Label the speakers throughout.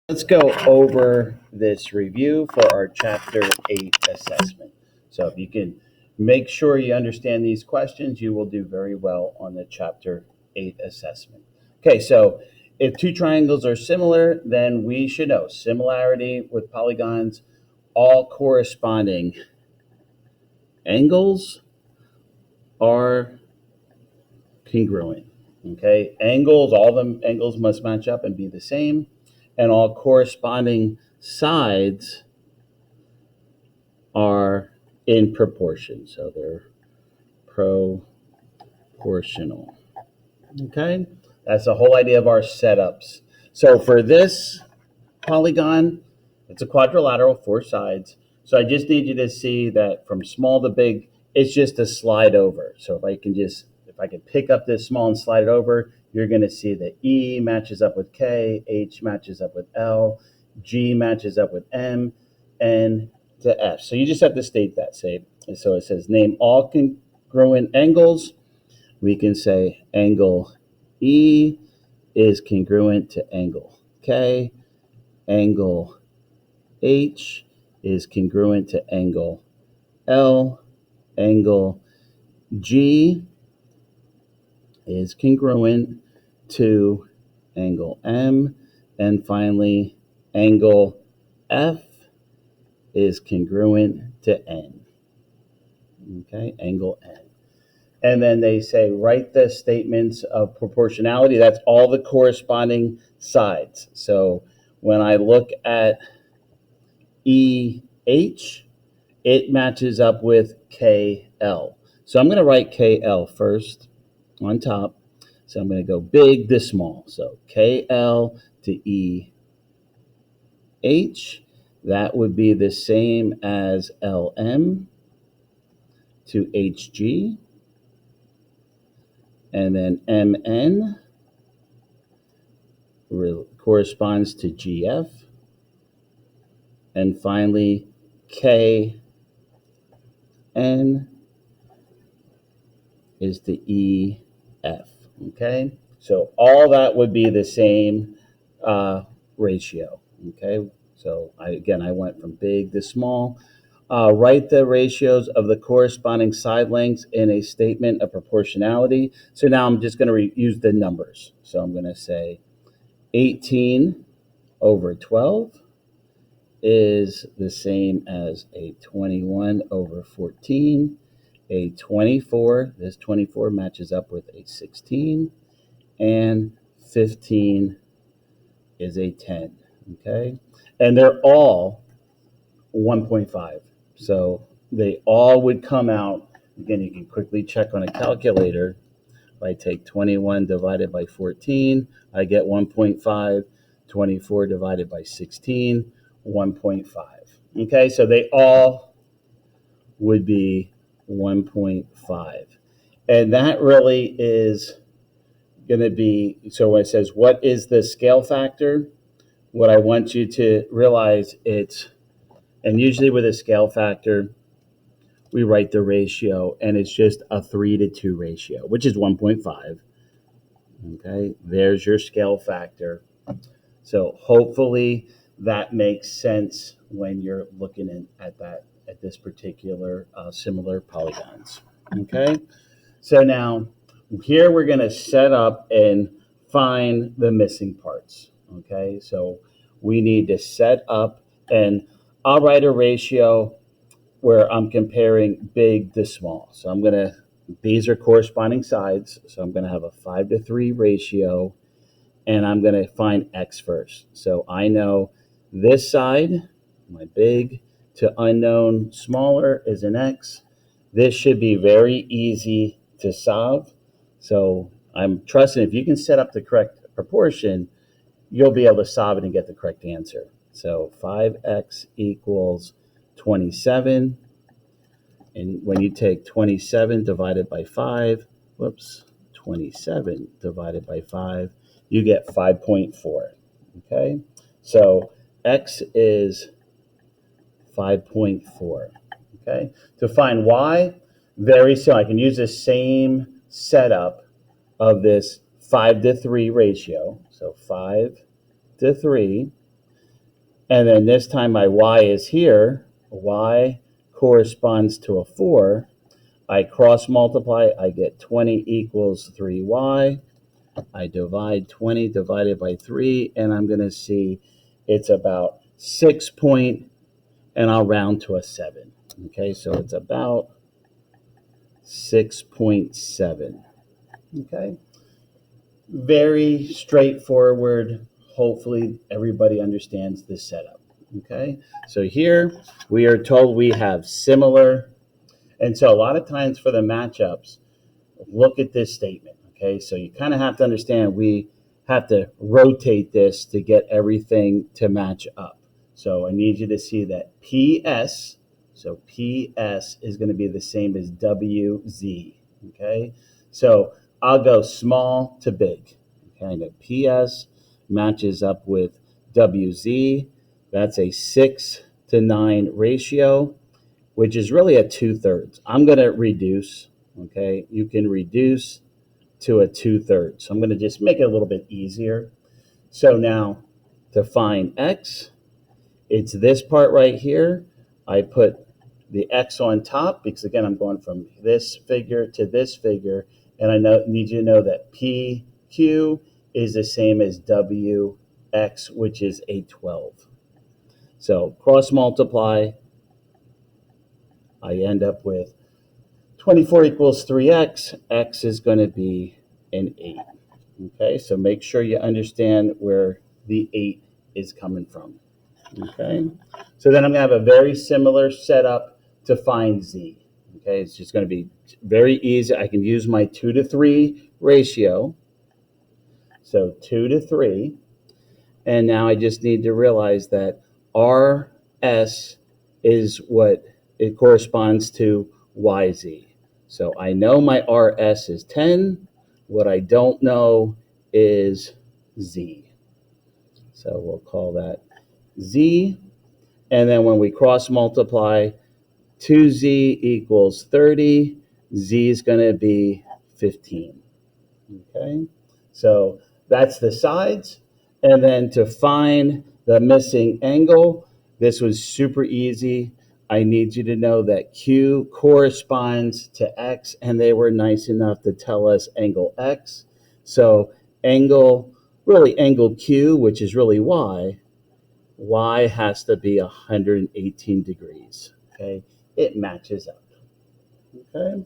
Speaker 1: Let's go over this review for our Chapter 8 assessment. So if you can make sure you understand these questions, you will do very well on the Chapter 8 assessment. Okay, so if two triangles are similar, then we should know similarity with polygons, all corresponding angles are congruent. Okay, angles, all the angles must match up and be the same, and all corresponding sides are in proportion. So they're proportional. Okay, that's the whole idea of our setups. So for this polygon, it's a quadrilateral, four sides. So I just need you to see that from small to big, it's just a slide over. So if I can pick up this small and slide it over, you're going to see that E matches up with K, H matches up with L, G matches up with M, N to F. So you just have to state that. So it says name all congruent angles. We can say angle E is congruent to angle K, angle H is congruent to angle L, angle G is congruent to angle M, and finally angle F is congruent to N. Okay, angle N. And then they say write the statements of proportionality. That's all the corresponding sides. So when I look at EH, it matches up with KL. So I'm going to write KL first on top. So I'm going to go big to small. So KL to EH, that would be the same as LM to HG. And then MN corresponds to GF. And finally, KN is the EF. Okay, so all that would be the same ratio. Okay, so I went from big to small. Write the ratios of the corresponding side lengths in a statement of proportionality. So now I'm just going to use the numbers. So I'm going to say 18 over 12 is the same as a 21 over 14. A 24, this 24 matches up with a 16, and 15 is a 10. Okay, and they're all 1.5. So they all would come out. Again, you can quickly check on a calculator. If I take 21 divided by 14, I get 1.5. 24 divided by 16, 1.5. Okay, so they all would be 1.5. And that really is going to be, so when it says, what is the scale factor? What I want you to realize and usually with a scale factor, we write the ratio, and it's just a 3-to-2 ratio, which is 1.5. Okay, there's your scale factor. So hopefully that makes sense when you're looking at this particular similar polygons. Okay, so now here we're going to set up and find the missing parts. Okay, so we need to set up, and I'll write a ratio where I'm comparing big to small. So these are corresponding sides. So I'm going to have a 5-to-3 ratio, and I'm going to find X first. So I know this side, my big to unknown smaller, is an X. This should be very easy to solve. So I'm trusting if you can set up the correct proportion, you'll be able to solve it and get the correct answer. So 5X equals 27. And when you take 27 divided by 5, 27 divided by 5, you get 5.4. Okay, so X is 5.4. Okay, to find Y, very simple. I can use the same setup of this 5-to-3 ratio. So 5 to 3. And then this time my y is here. Y corresponds to a 4. I cross multiply, I get 20 equals 3y. I divide 20 divided by 3, and I'm going to see it's about 6 point, and I'll round to a 7. Okay, so it's about 6.7. Okay, very straightforward. Hopefully everybody understands this setup. Okay, so here we are told we have similar, and so a lot of times for the matchups, look at this statement. Okay, so you kind of have to understand we have to rotate this to get everything to match up. So I need you to see that PS, so PS is going to be the same as WZ. Okay, so I'll go small to big. Okay, I go PS matches up with WZ. That's a 6:9 ratio, which is really a 2/3. I'm going to reduce. Okay, you can reduce to a 2/3. So I'm going to just make it a little bit easier. So now to find x, it's this part right here. I put the x on top because again, I'm going from this figure to this figure, and I need you to know that PQ is the same as WX, which is a 12. So cross multiply, I end up with 24 equals 3x. X is going to be an 8. Okay, so make sure you understand where the 8 is coming from. Okay, so then I'm going to have a very similar setup to find z. Okay, it's just going to be very easy. I can use my 2:3 ratio. So 2:3. And now I just need to realize that RS is what it corresponds to YZ. So I know my RS is 10. What I don't know is Z. So we'll call that Z. And then when we cross multiply, 2Z equals 30. Z is going to be 15. Okay, so that's the sides. And then to find the missing angle, this was super easy. I need you to know that Q corresponds to X, and they were nice enough to tell us angle X. So angle Q, which is really Y has to be 118 degrees. Okay, it matches up. Okay,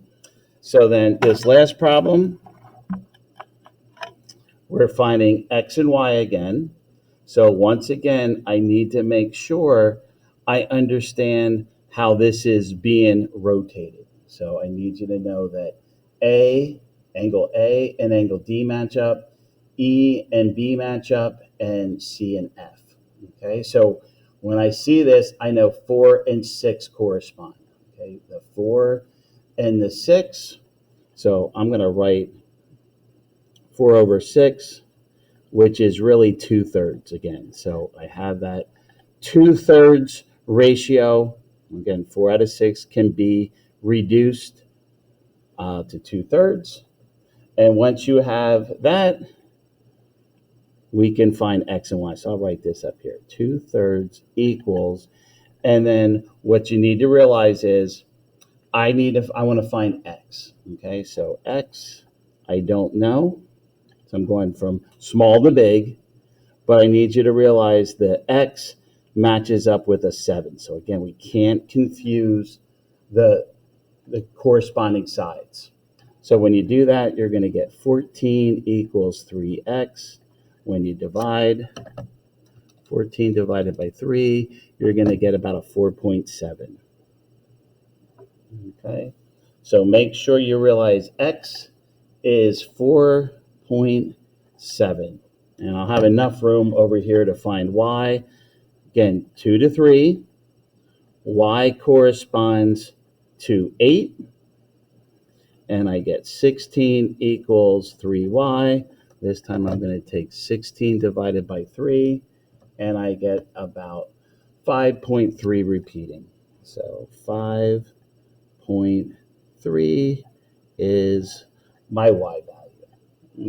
Speaker 1: so then this last problem, we're finding X and Y again. So once again, I need to make sure I understand how this is being rotated. So I need you to know that angle A and angle D match up, E and B match up, and C and F. Okay, so when I see this, I know 4 and 6 correspond. Okay, the 4 and the 6. So I'm going to write 4/6, which is really 2/3 again. So I have that 2/3 ratio. Again, 4/6 can be reduced to 2/3. And once you have that, we can find X and Y. So I'll write this up here. 2/3 equals, and then what you need to realize is I want to find X. Okay, so X, I don't know. So I'm going from small to big, but I need you to realize that X matches up with a 7. So again, we can't confuse the corresponding sides. So when you do that, you're going to get 14 equals 3x. When you divide 14 divided by 3, you're going to get about a 4.7. Okay, so make sure you realize X is 4.7. And I'll have enough room over here to find Y. Again, 2:3. Y corresponds to 8. And I get 16 equals 3Y. This time I'm going to take 16 divided by 3. And I get about 5.3 repeating. So 5.3 is my Y value.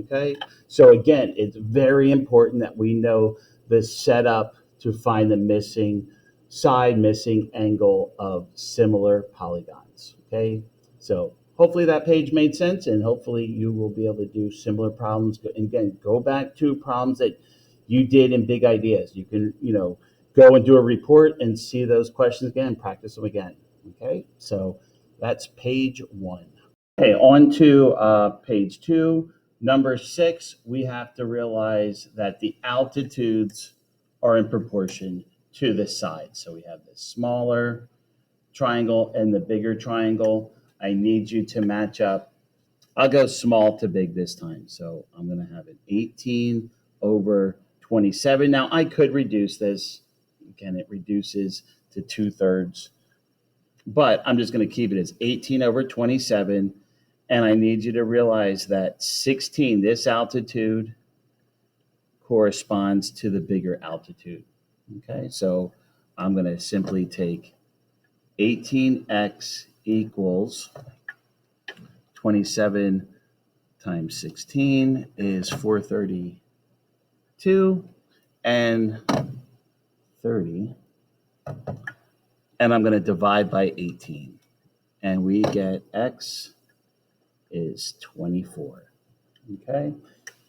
Speaker 1: Okay, so again, it's very important that we know the setup to find the missing side, missing angle of similar polygons. Okay, so hopefully that page made sense, and hopefully you will be able to do similar problems. And again, go back to problems that you did in big ideas. You can, go and do a report and see those questions again, practice them again. Okay, so that's page 1. Okay, on to page 2. Number 6, we have to realize that the altitudes are in proportion to the sides. So we have the smaller triangle and the bigger triangle. I need you to match up. I'll go small to big this time. So I'm going to have it 18 over 27. Now I could reduce this. Again, it reduces to 2/3. But I'm just going to keep it as 18 over 27. And I need you to realize that 16, this altitude, corresponds to the bigger altitude. Okay, so I'm going to simply take 18x equals 27 times 16 is 432, and 30. And I'm going to divide by 18. And we get x is 24. Okay,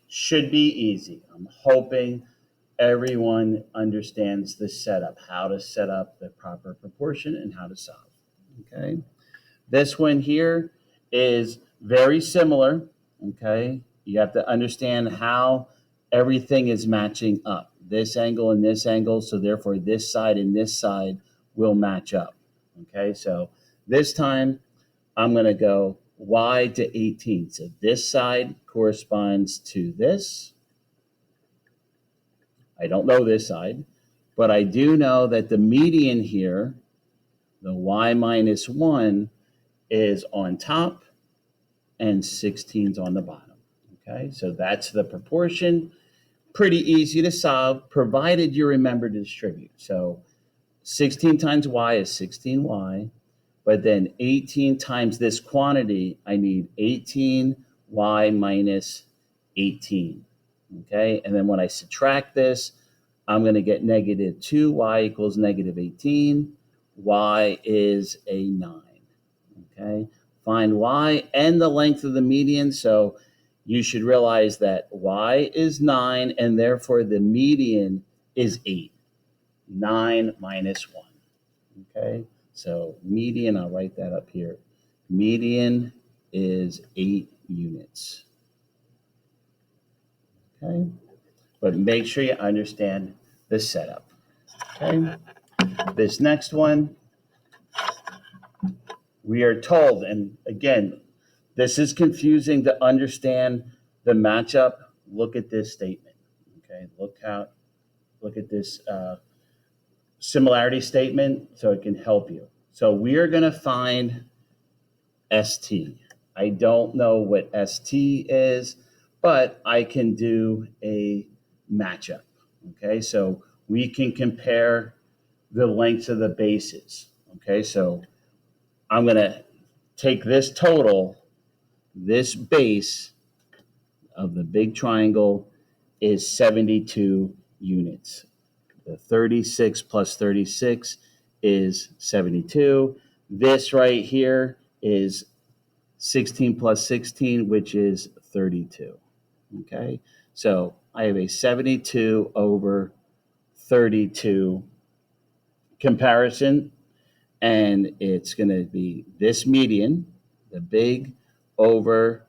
Speaker 1: should be easy. I'm hoping everyone understands the setup, how to set up the proper proportion and how to solve. Okay, this one here is very similar. Okay, you have to understand how everything is matching up. This angle and this angle, so therefore this side and this side will match up. Okay, so this time I'm going to go y to 18. So this side corresponds to this. I don't know this side, but I do know that the median here, the y minus 1, is on top and 16's on the bottom. Okay, so that's the proportion. Pretty easy to solve, provided you remember to distribute. So 16 times y is 16y, but then 18 times this quantity, I need 18y minus 18. Okay, and then when I subtract this, I'm going to get negative 2y equals negative 18. Y is a 9. Okay, find y and the length of the median. So you should realize that y is 9, and therefore the median is 8. 9 minus 1. Okay, so median, I'll write that up here. Median is 8 units. Okay, but make sure you understand the setup. Okay, this next one, we are told, and again, this is confusing to understand the matchup. Look at this statement. Okay, look at this similarity statement so it can help you. So we are going to find ST. I don't know what ST is, but I can do a matchup. Okay, so we can compare the lengths of the bases. Okay, so I'm going to take this total, this base of the big triangle is 72 units. The 36 plus 36 is 72. This right here is 16 plus 16, which is 32. Okay, so I have a 72 over 32 comparison, and it's going to be this median, the big over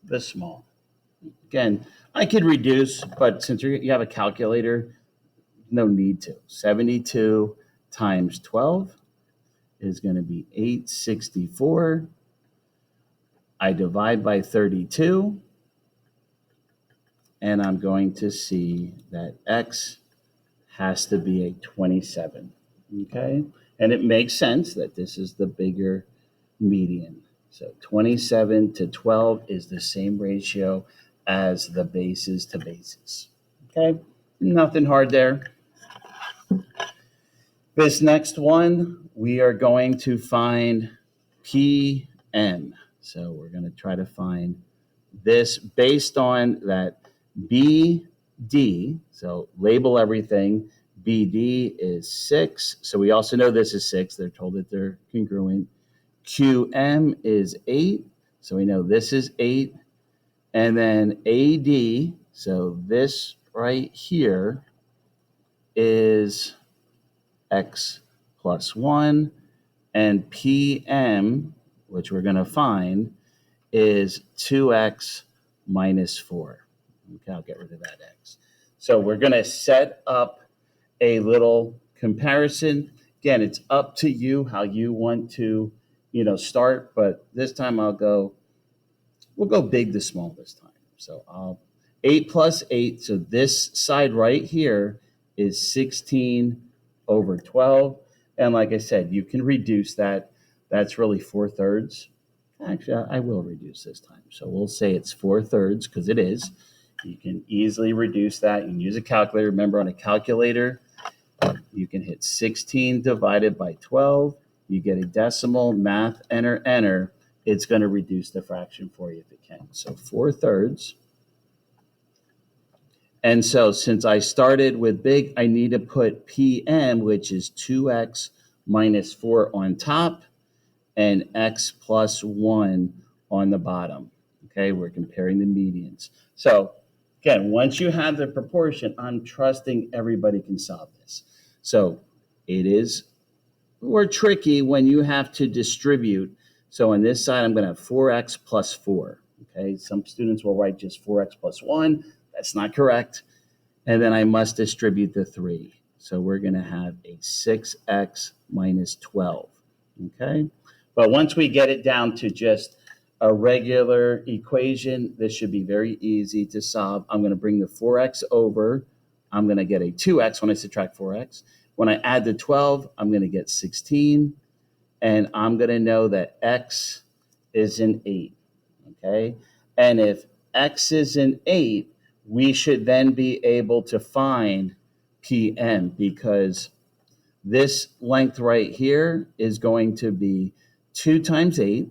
Speaker 1: the small. Again, I could reduce, but since you have a calculator, no need to. 72 times 12 is going to be 864. I divide by 32, and I'm going to see that x has to be a 27. Okay, and it makes sense that this is the bigger median. So 27 to 12 is the same ratio as the bases to bases. Okay, nothing hard there. This next one, we are going to find PM. So we're going to try to find this based on that BD. So label everything. BD is 6. So we also know this is 6. They're told that they're congruent. QM is 8. So we know this is 8. And then AD, so this right here is X plus 1. And PM, which we're going to find, is 2X minus 4. Okay, I'll get rid of that X. So we're going to set up a little comparison. Again, it's up to you how you want to, start. But this time we'll go big to small this time. So 8 plus 8. So this side right here is 16 over 12. And like I said, you can reduce that. That's really 4/3. Actually, I will reduce this time. So we'll say it's 4/3 because it is. You can easily reduce that. You can use a calculator. Remember, on a calculator, you can hit 16 divided by 12. You get a decimal, math, enter, enter. It's going to reduce the fraction for you if it can. So 4/3. And so since I started with big, I need to put PM, which is 2X minus 4 on top and X plus 1 on the bottom. Okay, we're comparing the medians. So again, once you have the proportion, I'm trusting everybody can solve this. So it is more tricky when you have to distribute. So on this side, I'm going to have 4X plus 4. Okay, some students will write just 4X plus 1. That's not correct. And then I must distribute the 3. So we're going to have a 6X minus 12. Okay, but once we get it down to just a regular equation, this should be very easy to solve. I'm going to bring the 4X over. I'm going to get a 2X when I subtract 4X. When I add the 12, I'm going to get 16. And I'm going to know that X is an 8. Okay, and if X is an 8, we should then be able to find PM, because this length right here is going to be 2 times 8,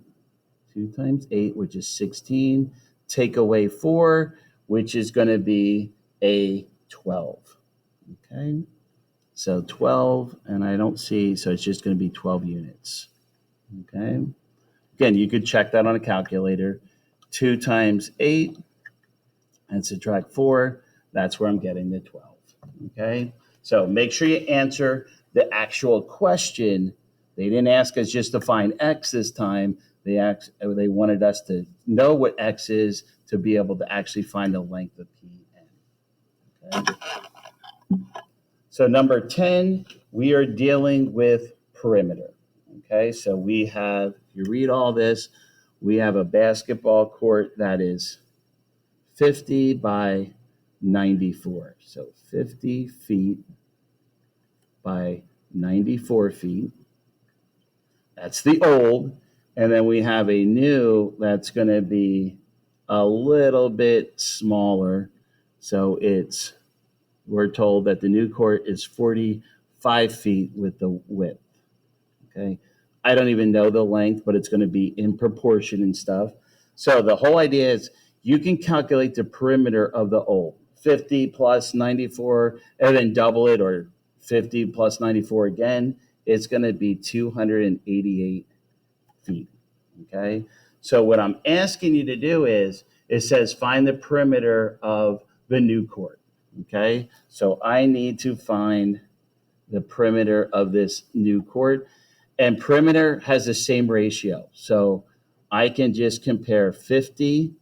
Speaker 1: which is 16, take away 4, which is going to be a 12. Okay, so 12, and I don't see, so it's just going to be 12 units. Okay, again, you could check that on a calculator. 2 times 8 and subtract 4, that's where I'm getting the 12. Okay, so make sure you answer the actual question. They didn't ask us just to find X this time. They wanted us to know what X is to be able to actually find the length of PM. Okay. So number 10, we are dealing with perimeter. Okay, so we have, if you read all this, we have a basketball court that is 50 by 94. So 50 feet by 94 feet. That's the old. And then we have a new that's going to be a little bit smaller. So we're told that the new court is 45 feet with the width. Okay. I don't even know the length, but it's going to be in proportion and stuff. So the whole idea is you can calculate the perimeter of the old 50 plus 94 and then double it, or 50 plus 94 again. It's going to be 288 feet. Okay. So what I'm asking you to do is, it says find the perimeter of the new court. Okay. So I need to find the perimeter of this new court. And perimeter has the same ratio. So I can just compare 50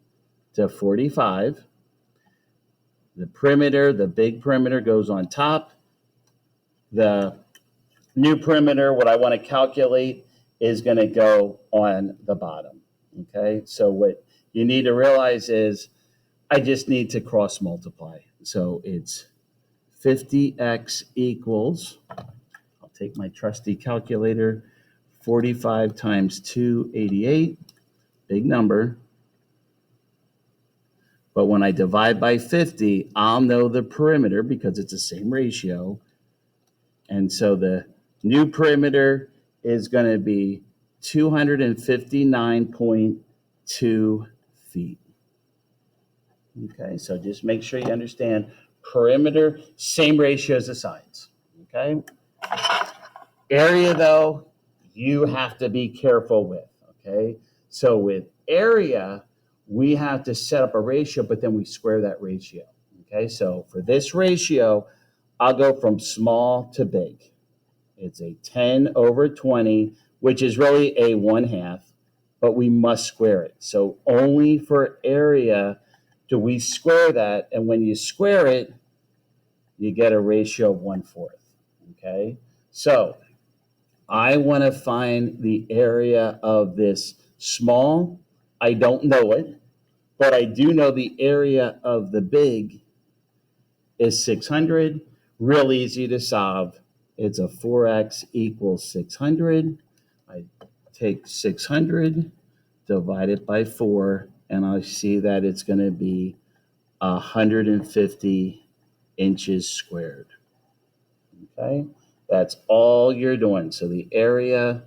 Speaker 1: to 45. The perimeter, the big perimeter, goes on top. The new perimeter, what I want to calculate, is going to go on the bottom. Okay, so what you need to realize is I just need to cross multiply. So it's 50x equals, I'll take my trusty calculator, 45 times 288, big number. But when I divide by 50, I'll know the perimeter because it's the same ratio. And so the new perimeter is going to be 259.2 feet. Okay, so just make sure you understand perimeter, same ratio as the sides. okay? Area, though, you have to be careful with, okay? So with area, we have to set up a ratio, but then we square that ratio, okay? So for this ratio, I'll go from small to big. It's a 10 over 20, which is really a 1/2, but we must square it. So only for area do we square that, and when you square it, you get a ratio of 1/4, okay? So I want to find the area of this small. I don't know it, but I do know the area of the big is 600. Real easy to solve. It's a 4x equals 600. I take 600, divide it by 4, and I see that it's going to be 150 inches squared. Okay, that's all you're doing. So the area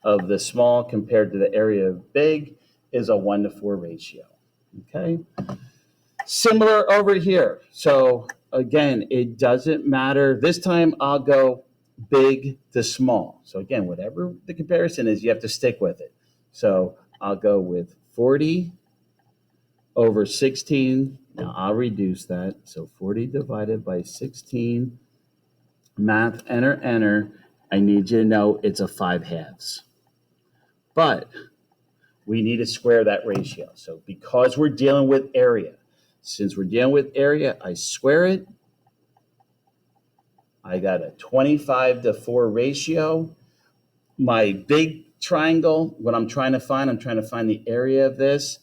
Speaker 1: of the small compared to the area of big is a 1-to-4 ratio. Okay, similar over here. So again, it doesn't matter. This time I'll go big to small. So again, whatever the comparison is, you have to stick with it. So I'll go with 40 over 16. Now I'll reduce that. So 40 divided by 16. Math, enter, enter. I need you to know it's a 5/2. But we need to square that ratio. So because we're dealing with area, since we're dealing with area, I square it. I got a 25-to-4 ratio. My big triangle, what I'm trying to find the area of this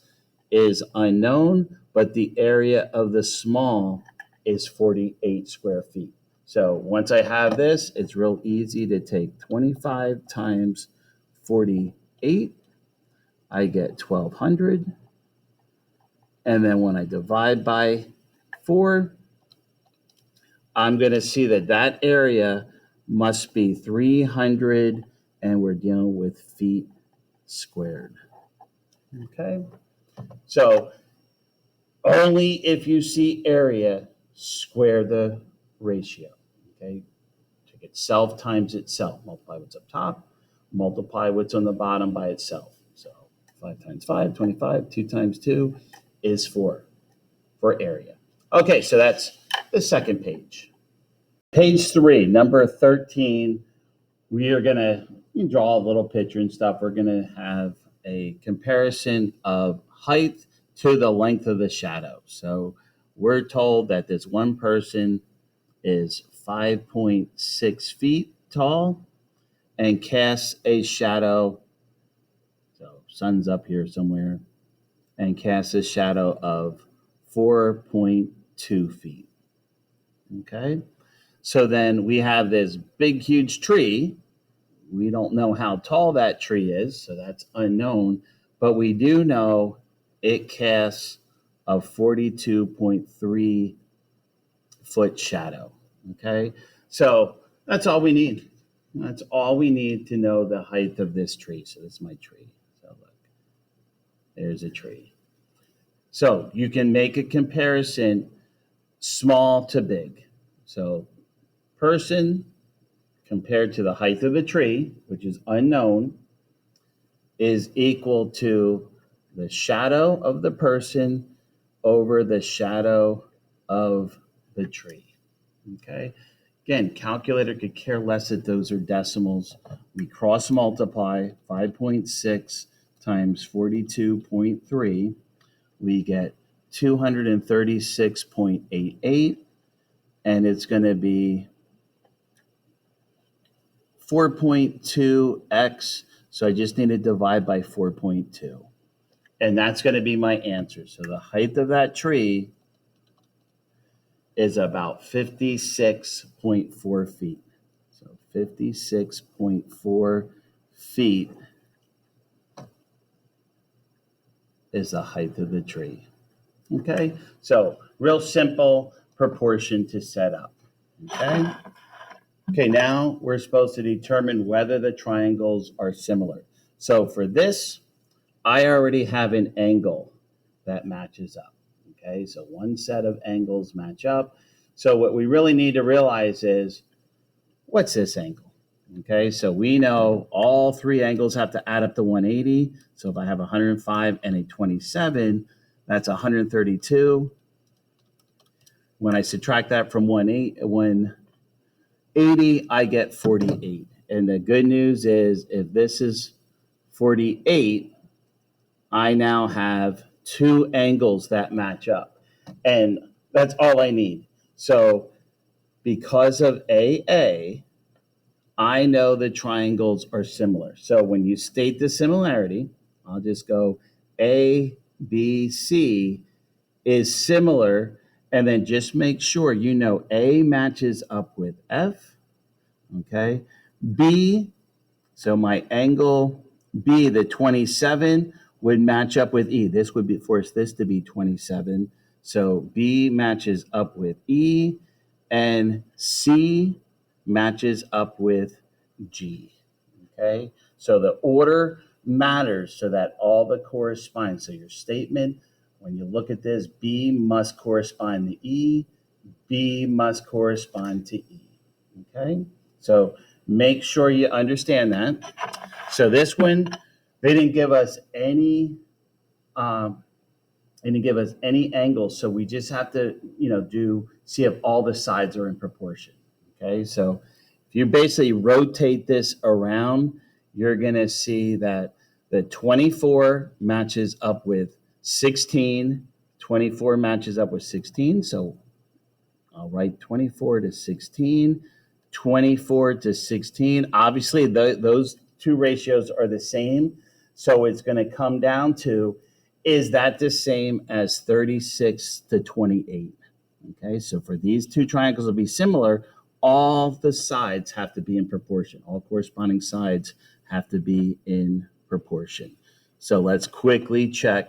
Speaker 1: is unknown, but the area of the small is 48 square feet. So once I have this, it's real easy to take 25 times 48. I get 1,200. And then when I divide by 4, I'm going to see that that area must be 300, and we're dealing with feet squared. Okay? So only if you see area, square the ratio. Okay? Take itself times itself. Multiply what's up top, multiply what's on the bottom by itself. So 5 times 5, 25. 2 times 2 is 4 for area. Okay, so that's the second page. Page 3, number 13, we are going to draw a little picture and stuff. We're going to have a comparison of height to the length of the shadow. So we're told that this one person is 5.6 feet tall and casts a shadow. So sun's up here somewhere, and casts a shadow of 4.2 feet. Okay, so then we have this big, huge tree. We don't know how tall that tree is, so that's unknown, but we do know it casts a 42.3 foot shadow. Okay, so that's all we need. That's all we need to know the height of this tree. So this is my tree. So look, there's a tree. So you can make a comparison small to big. So person compared to the height of the tree, which is unknown, is equal to the shadow of the person over the shadow of the tree. Okay. Again, calculator could care less that those are decimals. We cross multiply 5.6 times 42.3. We get 236.88, and it's going to be 4.2x. So I just need to divide by 4.2. And that's going to be my answer. So the height of that tree is about 56.4 feet. So 56.4 feet is the height of the tree. Okay, so real simple proportion to set up. Okay. Okay, now we're supposed to determine whether the triangles are similar. So for this, I already have an angle that matches up. Okay, so one set of angles match up. So what we really need to realize is what's this angle? Okay, so we know all three angles have to add up to 180. So if I have 105 and a 27, that's 132. When I subtract that from 180, I get 48. And the good news is if this is 48, I now have two angles that match up. And that's all I need. So because of AA, I know the triangles are similar. So when you state the similarity, I'll just go A, B, C is similar, and then just make sure you know A matches up with F, okay? B, so my angle B, the 27, would match up with E. This would force this to be 27. So B matches up with E, and C matches up with G, okay? So the order matters so that all the correspond. So your statement, when you look at this, B must correspond to E, B must correspond to E, okay? So make sure you understand that. So this one, they didn't give us any angles, so we just have to, see if all the sides are in proportion. Okay, so if you basically rotate this around, you're gonna see that the 24 matches up with 16. 24 matches up with 16, so I'll write 24 to 16. 24 to 16. Obviously, those two ratios are the same, so it's going to come down to, is that the same as 36 to 28? Okay, so for these two triangles to be similar, all the sides have to be in proportion. All corresponding sides have to be in proportion. So let's quickly check.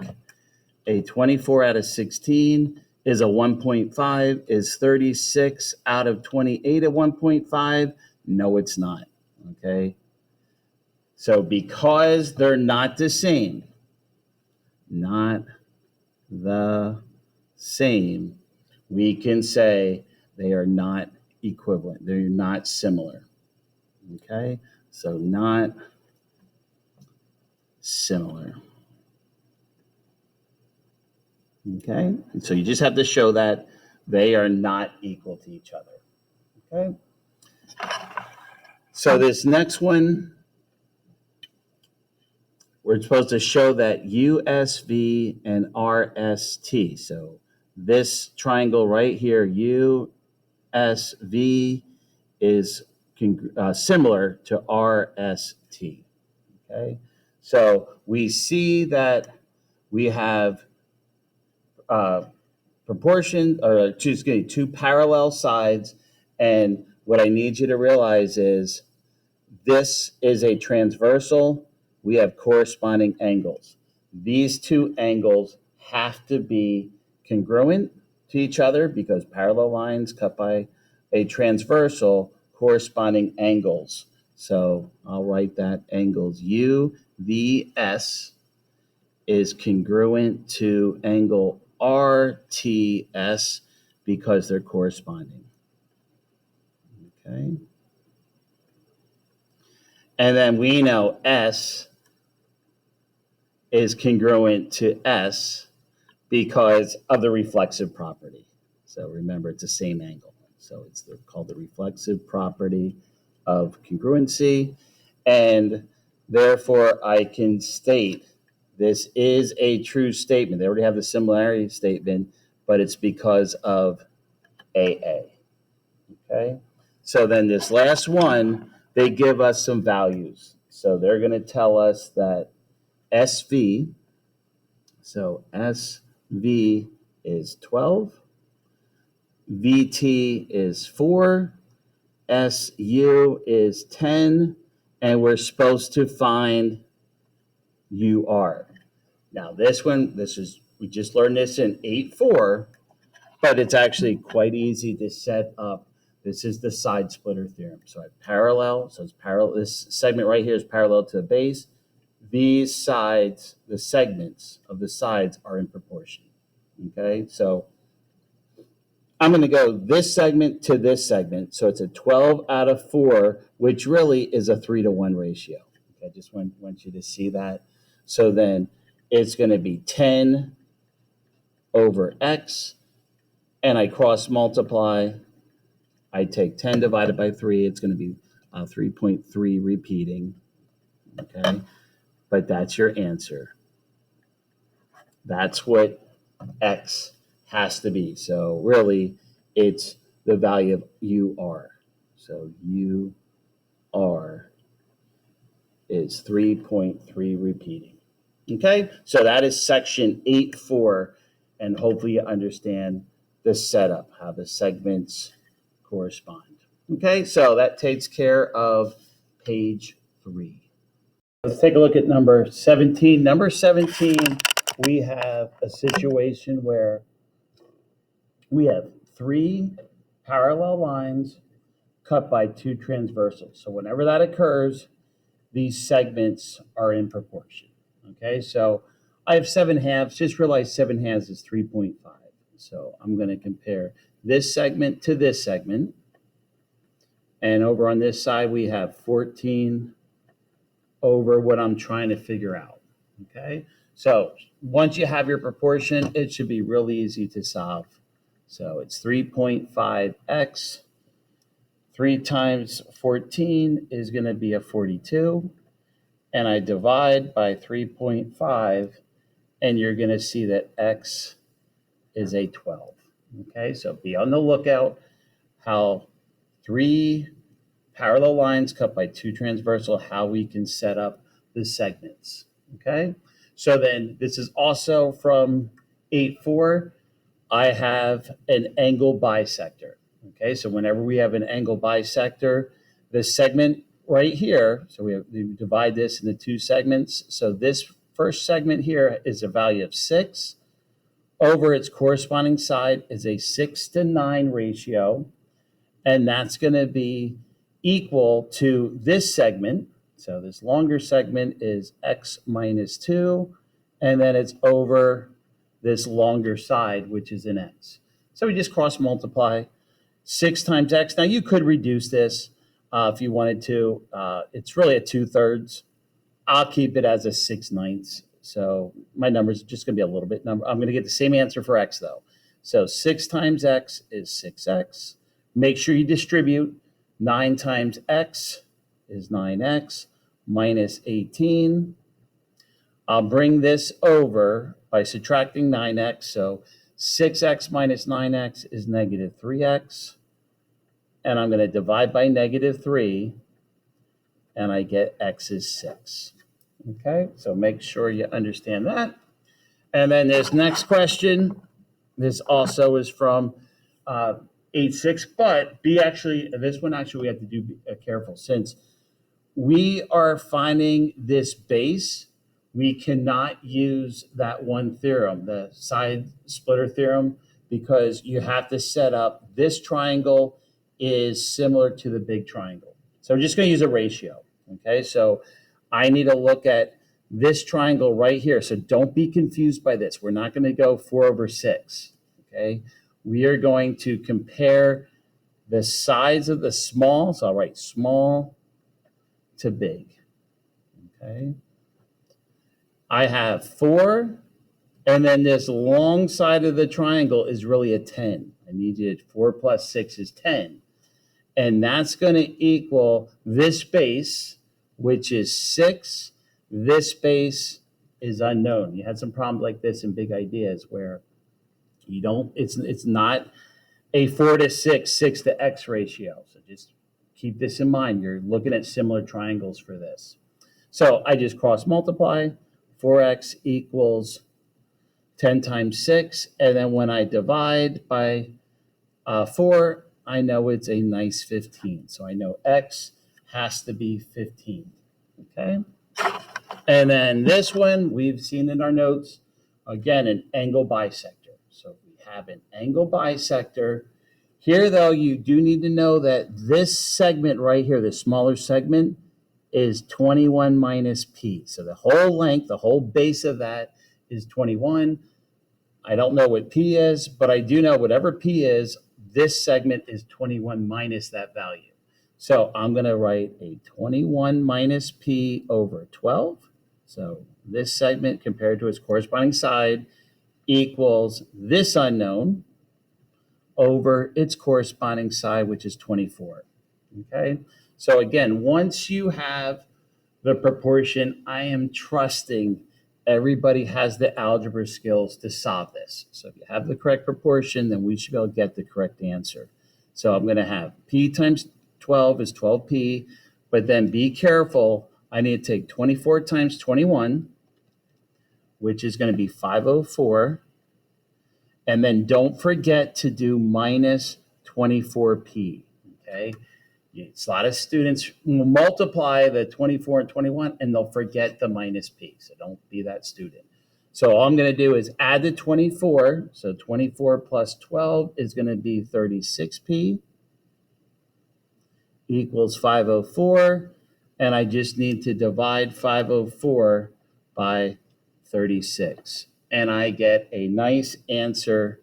Speaker 1: A 24 out of 16 is a 1.5. Is 36 out of 28 a 1.5? No, it's not. Okay. So because they're not the same, we can say they are not equivalent. They're not similar. Okay. So not similar. Okay. And so you just have to show that they are not equal to each other. Okay. So this next one, we're supposed to show that USV and RST. So this triangle right here, USV, is similar to RST. Okay. So we see that we have two parallel sides. And what I need you to realize is this is a transversal. We have corresponding angles. These two angles have to be congruent to each other because parallel lines cut by a transversal corresponding angles. So I'll write that angles UVS is congruent to angle RTS because they're corresponding. Okay. And then we know S is congruent to S because of the reflexive property. So remember, it's the same angle. So it's called the reflexive property of congruency. And therefore, I can state this is a true statement. They already have the similarity statement, but it's because of AA. Okay. So then this last one, they give us some values. So they're going to tell us that SV, so SV is 12, VT is 4, SU is 10, and we're supposed to find UR. Now this one, we just learned this in 8.4, but it's actually quite easy to set up. This is the side splitter theorem. So I parallel, so it's parallel. This segment right here is parallel to the base. These sides, the segments of the sides are in proportion. Okay, so I'm going to go this segment to this segment. So it's a 12 out of 4, which really is a 3-to-1 ratio. Okay, I just want you to see that. So then it's going to be 10 over x, and I cross multiply. I take 10 divided by 3. It's going to be 3.3 repeating. Okay, but that's your answer. That's what x has to be. So really, it's the value of UR. So UR is 3.3 repeating. Okay, so that is section 8.4, and hopefully you understand the setup, how the segments correspond. Okay, so that takes care of page 3. Let's take a look at number 17. Number 17, we have a situation where we have 3 parallel lines cut by 2 transversals. So whenever that occurs, these segments are in proportion. Okay, so I have 7 halves. Just realize 7 halves is 3.5. So I'm going to compare this segment to this segment. And over on this side, we have 14 over what I'm trying to figure out. Okay, so once you have your proportion, it should be really easy to solve. So it's 3.5x. 3 times 14 is going to be a 42. And I divide by 3.5, and you're going to see that x is a 12. Okay, so be on the lookout how 3 parallel lines cut by 2 transversal, how we can set up the segments. Okay, so then this is also from 8.4. I have an angle bisector. Okay, so whenever we have an angle bisector, the segment right here, so we divide this into 2 segments. So this first segment here is a value of 6. Over its corresponding side is a 6-to-9 ratio, and that's going to be equal to this segment. So this longer segment is x minus 2, and then it's over this longer side, which is an x. So we just cross multiply. 6 times x. Now you could reduce this if you wanted to. It's really a 2/3. I'll keep it as a 6/9. So my number is just going to be a little bit number. I'm going to get the same answer for x though. So 6 times x is 6x. Make sure you distribute. 9 times x is 9x minus 18. I'll bring this over by subtracting 9x. So 6x minus 9x is negative 3x. And I'm going to divide by negative 3, and I get x is 6. Okay, so make sure you understand that. And then this next question, this also is from 8.6, but this one we have to do careful. Since we are finding this base, we cannot use that one theorem, the side splitter theorem, because you have to set up this triangle is similar to the big triangle. So I'm just going to use a ratio. Okay, so I need to look at this triangle right here. So don't be confused by this. We're not going to go 4/6. Okay, we are going to compare the sides of the small. So I'll write small to big. Okay, I have 4, and then this long side of the triangle is really a 10. I need you to 4 plus 6 is 10. And that's going to equal this base, which is 6. This base is unknown. You had some problems like this in big ideas where you don't, it's not a 4/6, 6 to x ratio. So just keep this in mind. You're looking at similar triangles for this. So I just cross multiply. 4x equals 10 times 6. And then when I divide by 4, I know it's a nice 15. So I know x has to be 15. Okay. And then this one, we've seen in our notes, again, an angle bisector. So we have an angle bisector. Here, though, you do need to know that this segment right here, the smaller segment, is 21 minus p. So the whole length, the whole base of that is 21. I don't know what p is, but I do know whatever p is, this segment is 21 minus that value. So I'm going to write a 21 minus P over 12. So this segment compared to its corresponding side equals this unknown over its corresponding side, which is 24. Okay. So again, once you have the proportion, I am trusting everybody has the algebra skills to solve this. So if you have the correct proportion, then we should be able to get the correct answer. So I'm going to have P times 12 is 12P, but then be careful. I need to take 24 times 21, which is going to be 504. And then don't forget to do minus 24P, okay? A lot of students will multiply the 24 and 21 and they'll forget the minus P. So don't be that student. So all I'm going to do is add the 24. So 24 plus 12 is going to be 36P equals 504. And I just need to divide 504 by 36. And I get a nice answer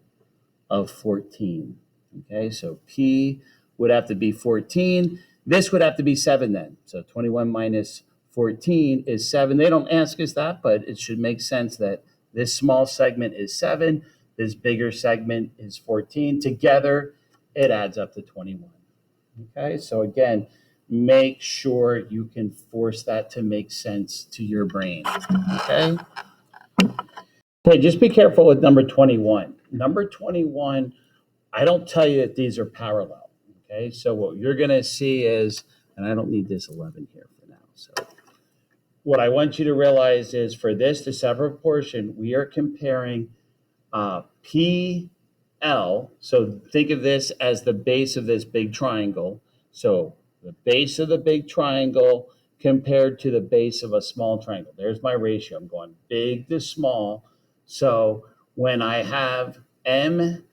Speaker 1: of 14. Okay, so P would have to be 14. This would have to be 7 then. So 21 minus 14 is 7. They don't ask us that, but it should make sense that this small segment is 7. This bigger segment is 14. Together, it adds up to 21. Okay, so again, make sure you can force that to make sense to your brain. Okay? Okay, just be careful with number 21. Number 21, I don't tell you that these are parallel. Okay, so what you're going to see is, and I don't need this 11 here for now. So what I want you to realize is for this to separate portion, we are comparing PL. So think of this as the base of this big triangle. So the base of the big triangle compared to the base of a small triangle. There's my ratio. I'm going big to small. So when I have MN,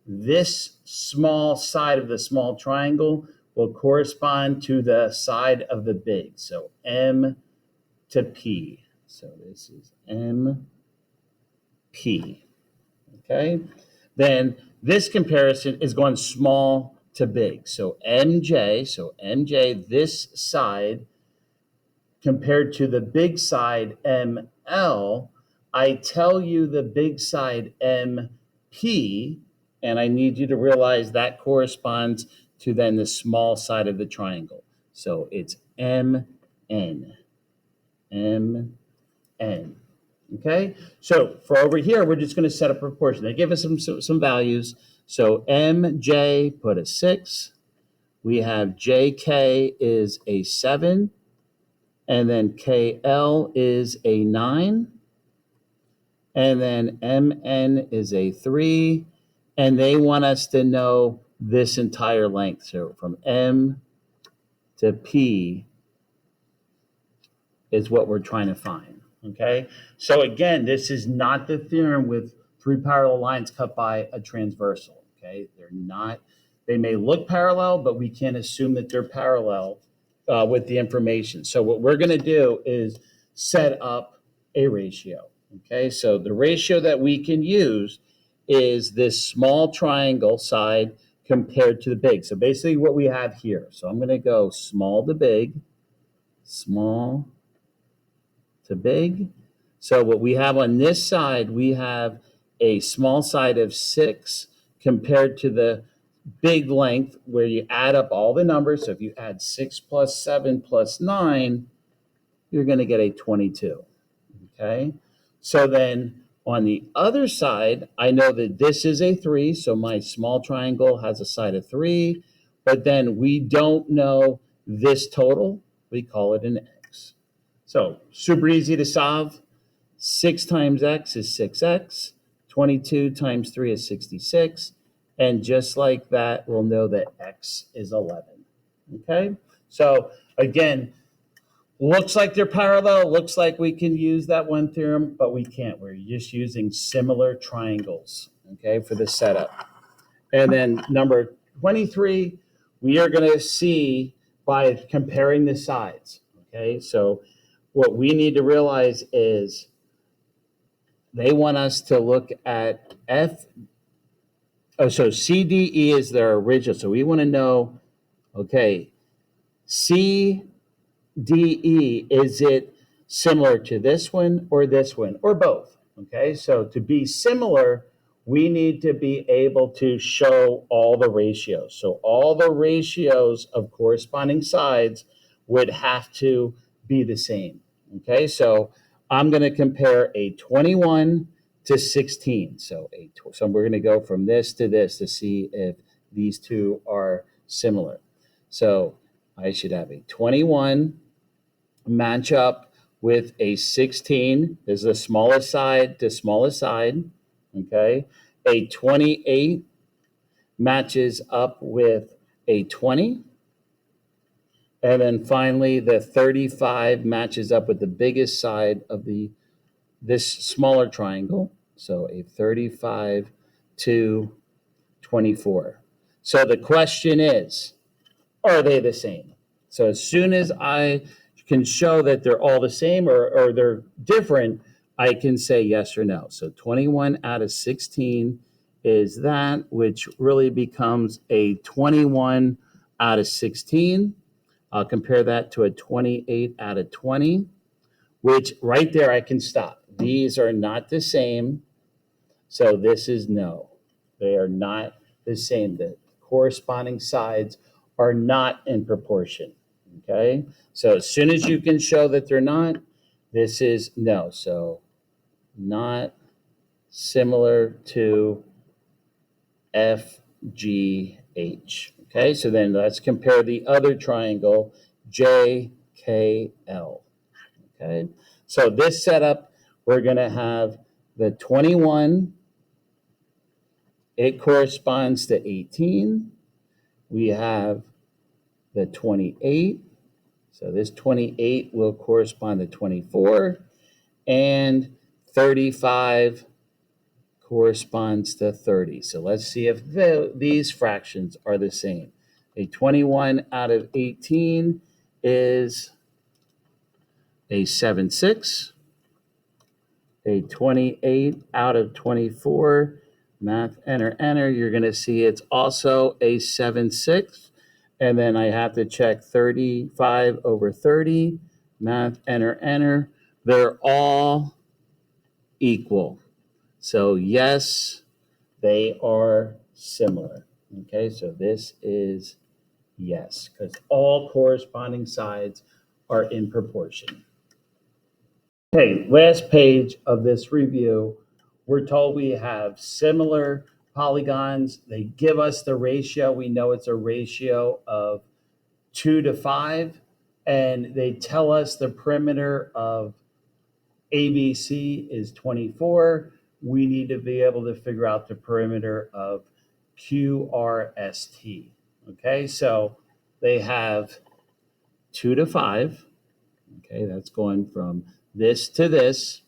Speaker 1: this small side of the small triangle will correspond to the side of the big. So M to P. So this is MP. Okay. Then this comparison is going small to big. So MJ, this side compared to the big side ML, I tell you the big side MP, and I need you to realize that corresponds to then the small side of the triangle. So it's MN. Okay, so for over here, we're just going to set a proportion. They give us some values. So MJ, put a 6. We have JK is a 7. And then KL is a 9. And then MN is a 3. And they want us to know this entire length. So from M to P is what we're trying to find. Okay, so again, this is not the theorem with 3 parallel lines cut by a transversal. Okay, they're not, they may look parallel, but we can't assume that they're parallel with the information. So what we're going to do is set up a ratio. Okay, so the ratio that we can use is this small triangle side compared to the big. So basically what we have here. So I'm going to go small to big, small to big. So what we have on this side, we have a small side of 6 compared to the big length where you add up all the numbers. So if you add 6 plus 7 plus 9, you're going to get a 22. Okay. So then on the other side, I know that this is a 3. So my small triangle has a side of 3, but then we don't know this total. We call it an X. So super easy to solve. 6 times X is 6X. 22 times 3 is 66. And just like that, we'll know that X is 11. Okay? So again, looks like they're parallel. Looks like we can use that one theorem, but we can't. We're just using similar triangles, okay, for the setup. And then number 23, we are going to see by comparing the sides, okay? So what we need to realize is they want us to look at Oh, so CDE is their original. So we want to know, okay, CDE, is it similar to this one or both? Okay, so to be similar, we need to be able to show all the ratios. So all the ratios of corresponding sides would have to be the same. Okay, so I'm going to compare a 21 to 16. So we're going to go from this to see if these two are similar. So I should have a 21 match up with a 16. This is the smallest side to smallest side. Okay. A 28 matches up with a 20. And then finally, the 35 matches up with the biggest side of this smaller triangle. So a 35 to 24. So the question is, are they the same? So as soon as I can show that they're all the same or they're different, I can say yes or no. So 21 out of 16 is that, which really becomes a 21 out of 16. I'll compare that to a 28 out of 20, which right there I can stop. These are not the same. So this is no. They are not the same. The corresponding sides are not in proportion. Okay. So as soon as you can show that they're not, this is no. So not similar to FGH. Okay. So then let's compare the other triangle, JKL. Okay. So this setup, we're going to have the 21. It corresponds to 18. We have the 28. So this 28 will correspond to 24. And 35 corresponds to 30. So let's see if these fractions are the same. A 21 out of 18 is a 7/6. A 28 out of 24, math, enter, you're going to see it's also a 7/6. And then I have to check 35 over 30, math, enter. They're all equal. So yes, they are similar. Okay, so this is yes, because all corresponding sides are in proportion. Okay, last page of this review, we're told we have similar polygons. They give us the ratio. We know it's a ratio of 2 to 5, and they tell us the perimeter of ABC is 24. We need to be able to figure out the perimeter of QRST. Okay, so they have 2 to 5. Okay, that's going from this to this.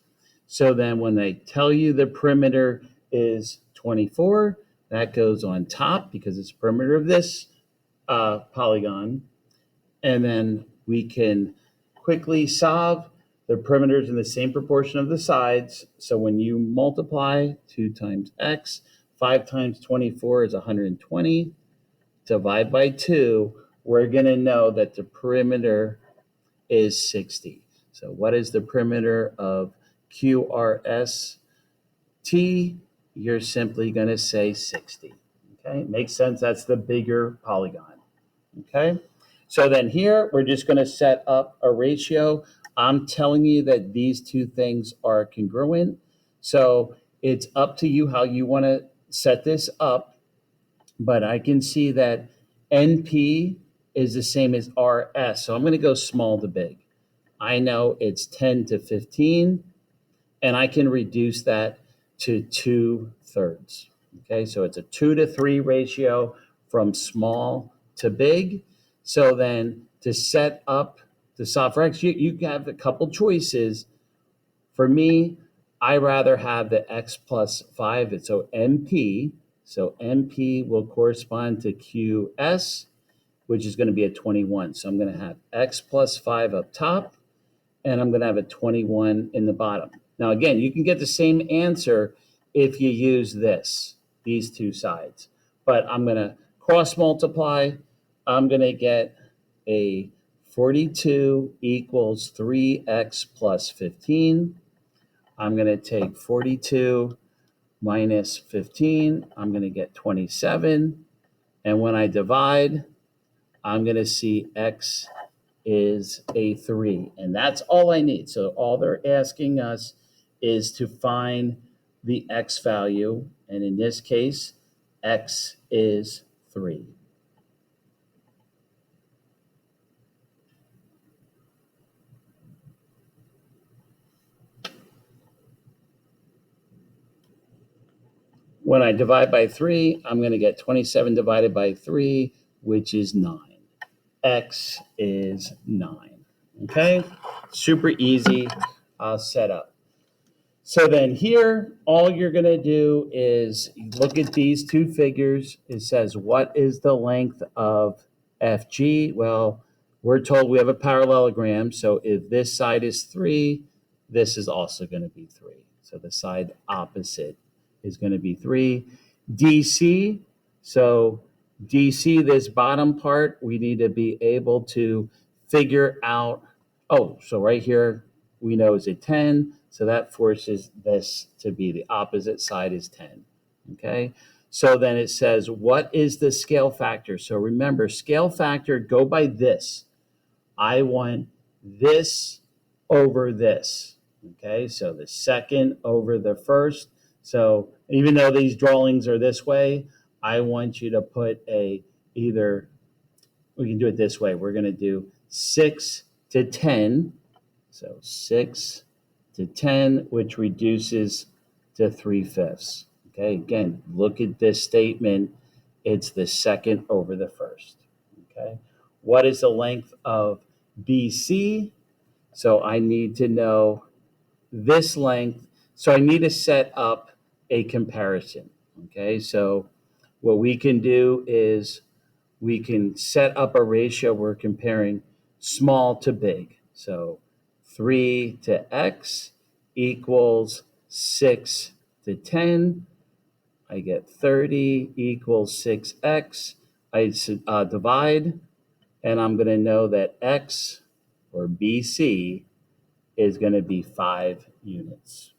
Speaker 1: So then when they tell you the perimeter is 24, that goes on top because it's perimeter of this polygon. And then we can quickly solve the perimeters in the same proportion of the sides. So when you multiply 2 times x, 5 times 24 is 120. Divide by 2, we're going to know that the perimeter is 60. So what is the perimeter of QRST? You're simply going to say 60. Okay, makes sense. That's the bigger polygon. Okay, so then here we're just going to set up a ratio. I'm telling you that these two things are congruent. So it's up to you how you want to set this up. But I can see that NP is the same as RS. So I'm going to go small to big. I know it's 10 to 15, and I can reduce that to 2/3. Okay, so it's a 2 to 3 ratio from small to big. So then to set up the solve for x, you have a couple choices. For me, I rather have the x plus 5. So MP. So MP will correspond to QS, which is going to be a 21. So I'm going to have x plus 5 up top, and I'm going to have a 21 in the bottom. Now, again, you can get the same answer if you use this. these two sides. But I'm going to cross multiply. I'm going to get a 42 equals 3x plus 15. I'm going to take 42 minus 15. I'm going to get 27. And when I divide, I'm going to see x is a 3. And that's all I need. So all they're asking us is to find the x value. And in this case, x is 3. When I divide by 3, I'm going to get 27 divided by 3, which is 9. X is 9. Okay? Super easy setup. So then here, all you're going to do is look at these two figures. It says, what is the length of FG? Well, we're told we have a parallelogram. So if this side is 3, this is also going to be 3. So the side opposite is going to be 3. DC, so DC, this bottom part, we need to be able to figure out, so right here, we know is a 10, so that forces this to be the opposite side is 10, okay? So then it says, what is the scale factor? So remember, scale factor, go by this. I want this over this, okay? So the second over the first. So even though these drawings are this way, I want you to put we can do it this way. We're going to do 6 to 10. So 6 to 10, which reduces to 3/5. Okay, again, look at this statement. It's the second over the first. Okay, what is the length of BC? So I need to know this length. So I need to set up a comparison. Okay, so what we can do is we can set up a ratio. We're comparing small to big. So 3 to x equals 6 to 10. I get 30 equals 6x. I divide, and I'm going to know that x, or BC, is going to be 5 units.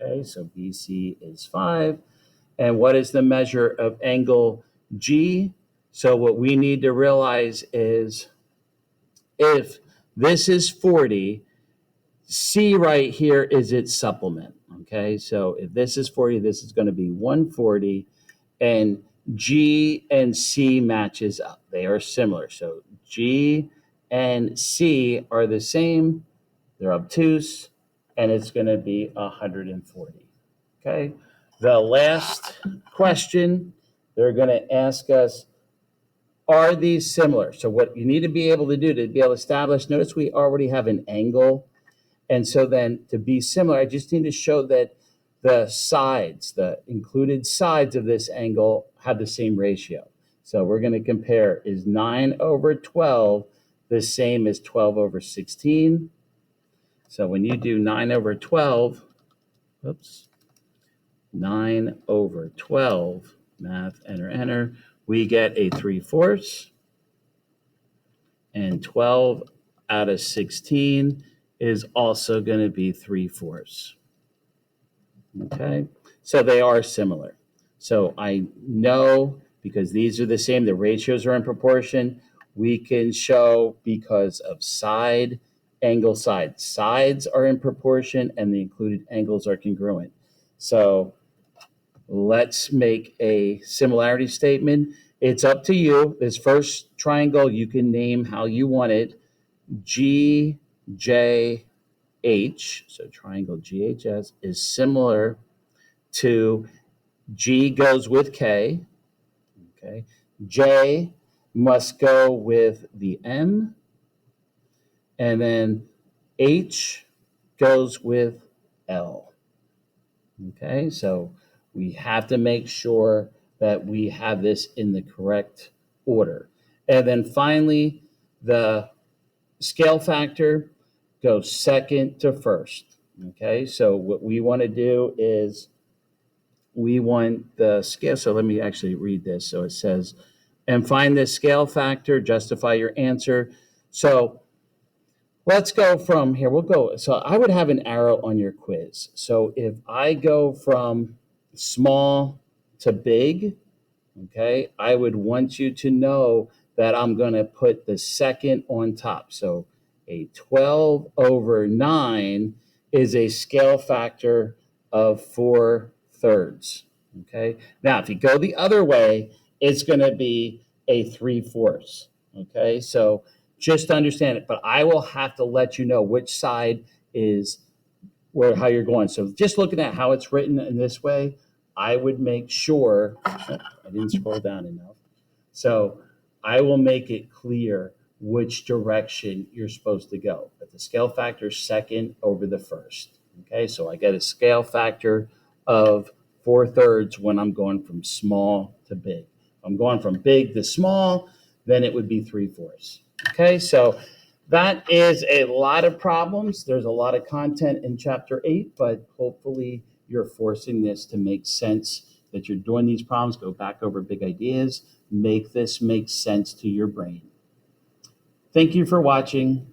Speaker 1: Okay, so BC is 5. And what is the measure of angle G? So what we need to realize is if this is 40, C right here is its supplement. Okay, so if this is 40, this is going to be 140, and G and C matches up. They are similar. So G and C are the same. They're obtuse, and it's going to be 140. Okay, the last question they're going to ask us, are these similar? So what you need to be able to do to be able to establish, notice we already have an angle. And so then to be similar, I just need to show that the sides, the included sides of this angle have the same ratio. So we're going to compare, is 9 over 12 the same as 12 over 16? So when you do 9 over 12, 9 over 12, math, enter, we get a 3/4. And 12 out of 16 is also going to be 3/4. Okay, so they are similar. So I know because these are the same, the ratios are in proportion, we can show because of side, angle, side. Sides are in proportion and the included angles are congruent. So let's make a similarity statement. It's up to you. This first triangle, you can name how you want it. GJH, so triangle GHS, is similar to G goes with K. Okay. J must go with the M. And then H goes with L. Okay, so we have to make sure that we have this in the correct order. And then finally, the scale factor goes second to first. Okay, so what we want to do is we want the scale. So let me actually read this. So it says, and find the scale factor, justify your answer. So let's go from here. We'll go. So I would have an arrow on your quiz. So if I go from small to big, okay, I would want you to know that I'm going to put the second on top. So a 12 over 9 is a scale factor of 4/3. Okay. Now, if you go the other way, it's going to be a 3/4. Okay. So just understand it, but I will have to let you know which side is where how you're going. So just looking at how it's written in this way, I would make sure I didn't scroll down enough. So I will make it clear which direction you're supposed to go. But the scale factor is second over the first. Okay, so I get a scale factor of 4/3 when I'm going from small to big. If I'm going from big to small, then it would be 3/4. Okay, so that is a lot of problems. There's a lot of content in chapter 8, but hopefully you're forcing this to make sense, that you're doing these problems, go back over big ideas, make this make sense to your brain. Thank you for watching.